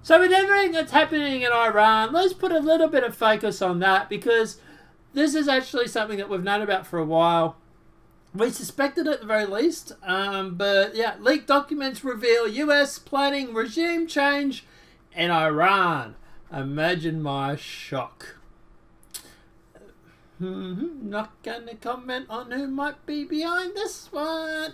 So with everything that's happening in Iran, let's put a little bit of focus on that, because this is actually something that we've known about for a while. We suspected it at the very least, but yeah, leaked documents reveal US planning regime change in Iran. Imagine my shock. Not gonna comment on who might be behind this one.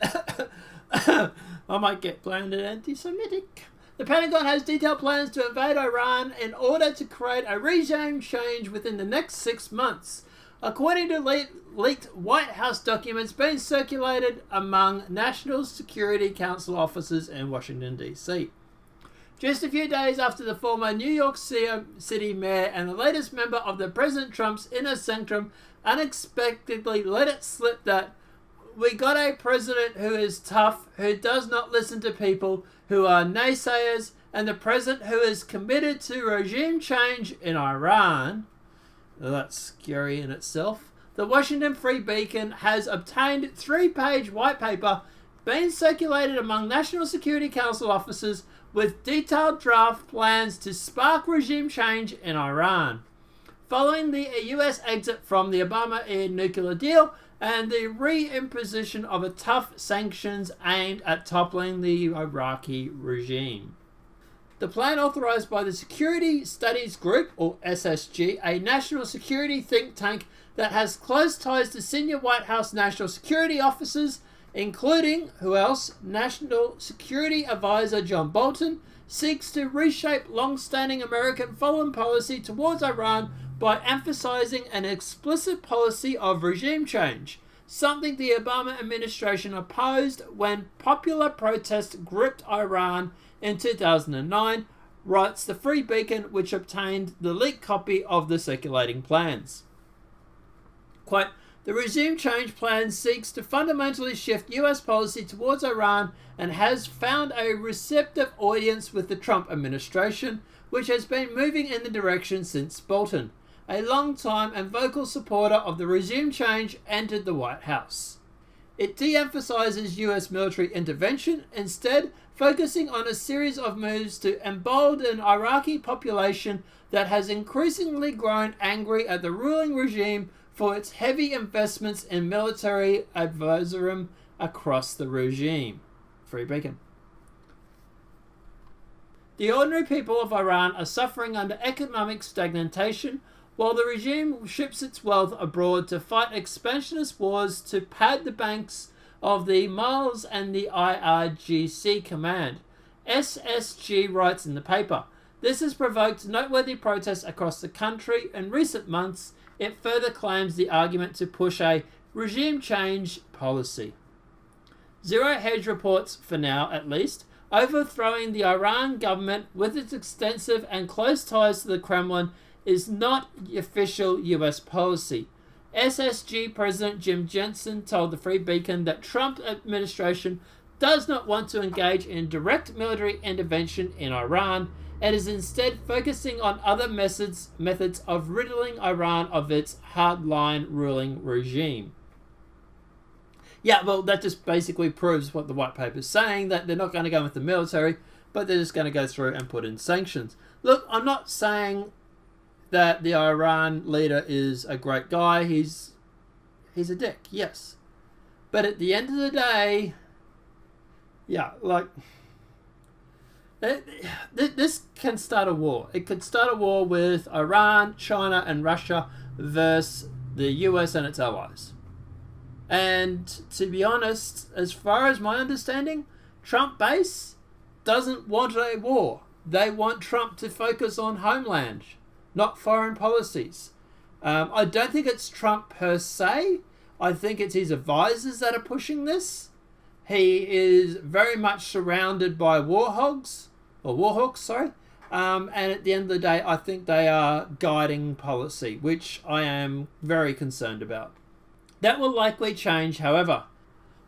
I might get blamed as anti-Semitic. The Pentagon has detailed plans to invade Iran in order to create a regime change within the next 6 months, according to leaked White House documents being circulated among National Security Council officers in Washington, D.C. Just a few days after the former New York City mayor and the latest member of the President Trump's inner sanctum unexpectedly let it slip that we got a president who is tough, who does not listen to people who are naysayers, and the president who is committed to regime change in Iran. That's scary in itself. The Washington Free Beacon has obtained 3-page white paper being circulated among National Security Council officers with detailed draft plans to spark regime change in Iran. Following the US exit from the Obama-era nuclear deal and the reimposition of a tough sanctions aimed at toppling the Iraqi regime. The plan, authorized by the Security Studies Group, or SSG, a national security think tank that has close ties to senior White House national security officers, including, who else, National Security Advisor John Bolton, seeks to reshape long-standing American foreign policy towards Iran by emphasizing an explicit policy of regime change, something the Obama administration opposed when popular protests gripped Iran in 2009, writes the Free Beacon, which obtained the leaked copy of the circulating plans. Quote, the regime change plan seeks to fundamentally shift US policy towards Iran and has found a receptive audience with the Trump administration, which has been moving in the direction since Bolton, a long-time and vocal supporter of the regime change, entered the White House. It de-emphasizes US military intervention, instead focusing on a series of moves to embolden an Iraqi population that has increasingly grown angry at the ruling regime for its heavy investments in military advisory across the regime. Free Beacon. The ordinary people of Iran are suffering under economic stagnation, while the regime ships its wealth abroad to fight expansionist wars to pad the banks of the Mals and the IRGC command. SSG writes in the paper, this has provoked noteworthy protests across the country in recent months. It further claims the argument to push a regime change policy. Zero Hedge reports, for now at least, overthrowing the Iran government with its extensive and close ties to the Kremlin is not official US policy. SSG President Jim Jensen told the Free Beacon that Trump administration does not want to engage in direct military intervention in Iran and is instead focusing on other methods of riddling Iran of its hardline ruling regime. Yeah, well, that just basically proves what the white paper is saying, that they're not going to go with the military, but they're just going to go through and put in sanctions. Look, I'm not saying that the Iran leader is a great guy. He's a dick, yes. But at the end of the day, yeah, like, this can start a war. It could start a war with Iran, China, and Russia versus the US and its allies. And to be honest, as far as my understanding, Trump base doesn't want a war. They want Trump to focus on homeland, not foreign policies. I don't think it's Trump per se. I think it's his advisors that are pushing this. He is very much surrounded by warhawks, and at the end of the day, I think they are guiding policy, which I am very concerned about. That will likely change, however.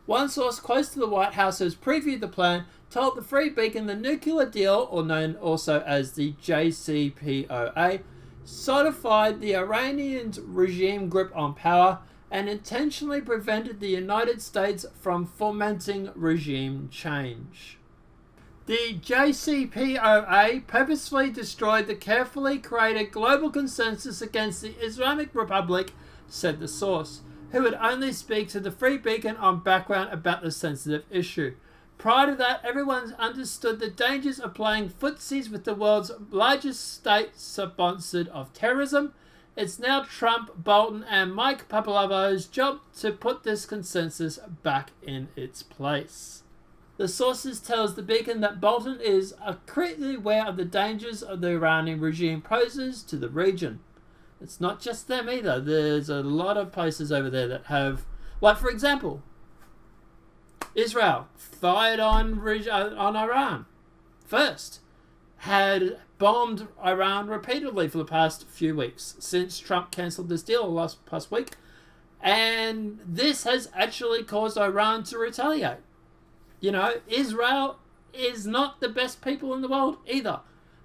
One source close to the White House has previewed the plan, told the Free Beacon the nuclear deal, or known also as the JCPOA, solidified the Iranian regime grip on power and intentionally prevented the United States from fomenting regime change. The JCPOA purposefully destroyed the carefully created global consensus against the Islamic Republic, said the source, who would only speak to the Free Beacon on background about the sensitive issue. Prior to that, everyone understood the dangers of playing footsies with the world's largest state sponsored of terrorism. It's now Trump, Bolton and Mike Papalovo's job to put this consensus back in its place. The sources tells the Beacon that Bolton is acutely aware of the dangers of the Iranian regime poses to the region. It's not just them either. There's a lot of places over there that have, like for example, Israel fired on Iran first, had bombed Iran repeatedly for the past few weeks since Trump cancelled this deal past week, and this has actually caused Iran to retaliate. You know, Israel is not the best people in the world either.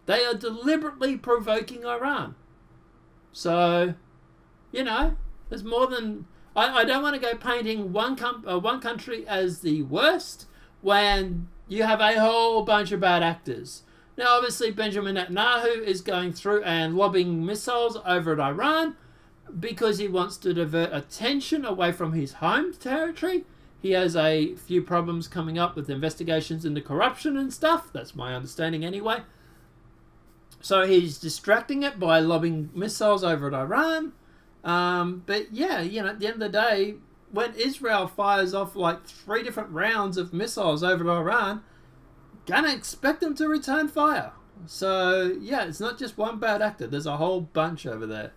They are deliberately provoking Iran. So, you know, there's more than... I don't want to go painting one country as the worst when you have a whole bunch of bad actors. Now, obviously, Benjamin Netanyahu is going through and lobbing missiles over at Iran because he wants to divert attention away from his home territory. He has a few problems coming up with investigations into corruption and stuff. That's my understanding anyway. So he's distracting it by lobbing missiles over at Iran. But yeah, you know, at the end of the day, when Israel fires off like 3 different rounds of missiles over to Iran, gonna expect them to return fire. So yeah, it's not just one bad actor. There's a whole bunch over there.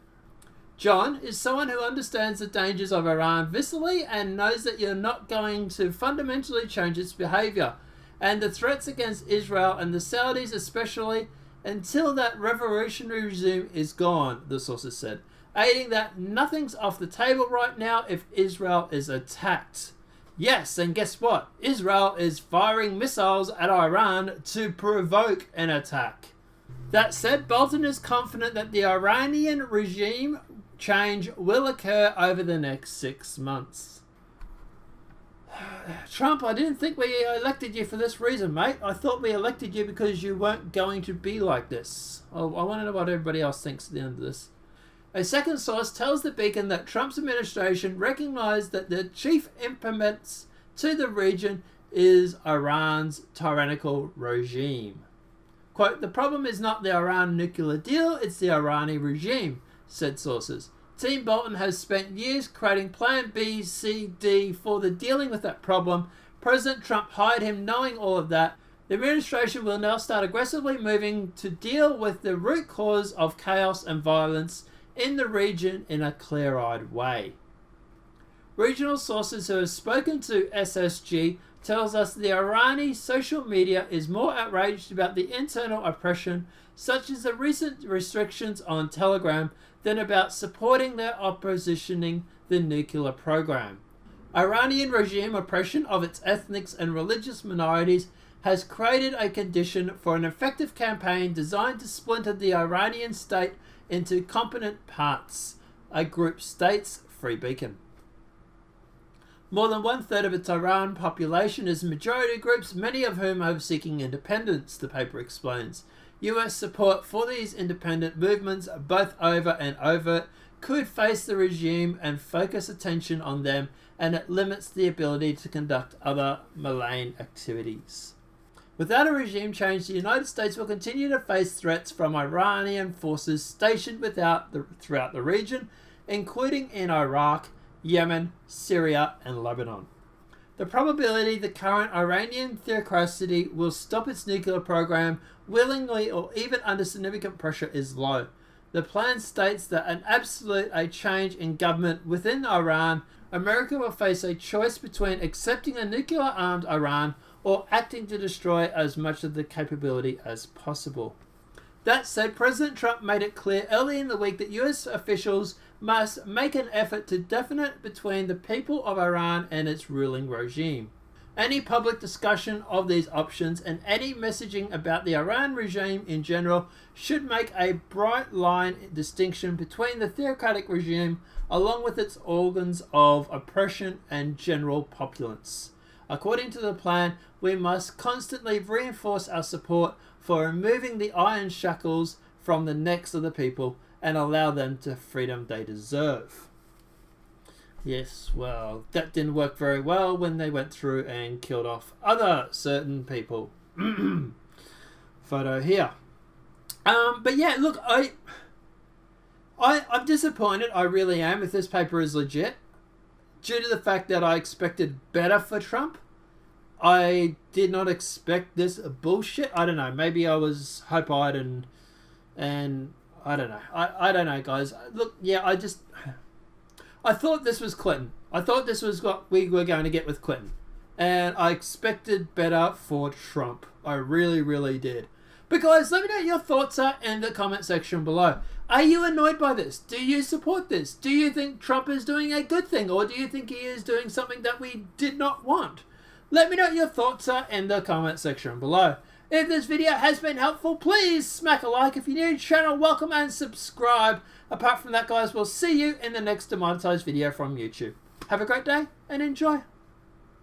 John is someone who understands the dangers of Iran viscerally and knows that you're not going to fundamentally change its behavior and the threats against Israel and the Saudis especially until that revolutionary regime is gone, the sources said, adding that nothing's off the table right now if Israel is attacked. Yes, and guess what? Israel is firing missiles at Iran to provoke an attack. That said, Bolton is confident that the Iranian regime change will occur over the next 6 months. Trump, I didn't think we elected you for this reason, mate. I thought we elected you because you weren't going to be like this. I want to know what everybody else thinks at the end of this. A second source tells the Beacon that Trump's administration recognized that the chief impediments to the region is Iran's tyrannical regime. Quote, the problem is not the Iran nuclear deal, it's the Iranian regime, said sources. Team Bolton has spent years creating Plan B, C, D for the dealing with that problem. President Trump hired him knowing all of that. The administration will now start aggressively moving to deal with the root cause of chaos and violence in the region in a clear-eyed way. Regional sources who have spoken to SSG tells us the Irani social media is more outraged about the internal oppression, such as the recent restrictions on Telegram, than about supporting their oppositioning the nuclear program. Iranian regime oppression of its ethnic and religious minorities has created a condition for an effective campaign designed to splinter the Iranian state into competent parts, a group states, Free Beacon. More than 1/3 of its Iran population is majority groups, many of whom are seeking independence, the paper explains. US support for these independent movements, both overt and overt, could face the regime and focus attention on them, and it limits the ability to conduct other malign activities. Without a regime change, the United States will continue to face threats from Iranian forces stationed throughout the region, including in Iraq, Yemen, Syria, and Lebanon. The probability the current Iranian theocracy will stop its nuclear program willingly or even under significant pressure is low. The plan states that a change in government within Iran, America will face a choice between accepting a nuclear-armed Iran or acting to destroy as much of the capability as possible. That said, President Trump made it clear early in the week that US officials must make an effort to differentiate between the people of Iran and its ruling regime. Any public discussion of these options and any messaging about the Iran regime in general should make a bright line distinction between the theocratic regime along with its organs of oppression and general populace. According to the plan, we must constantly reinforce our support for removing the iron shackles from the necks of the people and allow them the freedom they deserve. Yes, well, that didn't work very well when they went through and killed off other certain people. Photo here. But yeah, look, I'm disappointed. I really am if this paper is legit. Due to the fact that I expected better for Trump. I did not expect this bullshit. I don't know. Maybe I was hope-eyed and I don't know. I don't know, guys. Look, yeah, I thought this was Clinton. I thought this was what we were going to get with Clinton. And I expected better for Trump. I really, really did. But guys, let me know what your thoughts are in the comment section below. Are you annoyed by this? Do you support this? Do you think Trump is doing a good thing? Or do you think he is doing something that we did not want? Let me know what your thoughts are in the comment section below. If this video has been helpful, please smack a like. If you're new to the channel, welcome and subscribe. Apart from that, guys, we'll see you in the next demonetized video from YouTube. Have a great day and enjoy.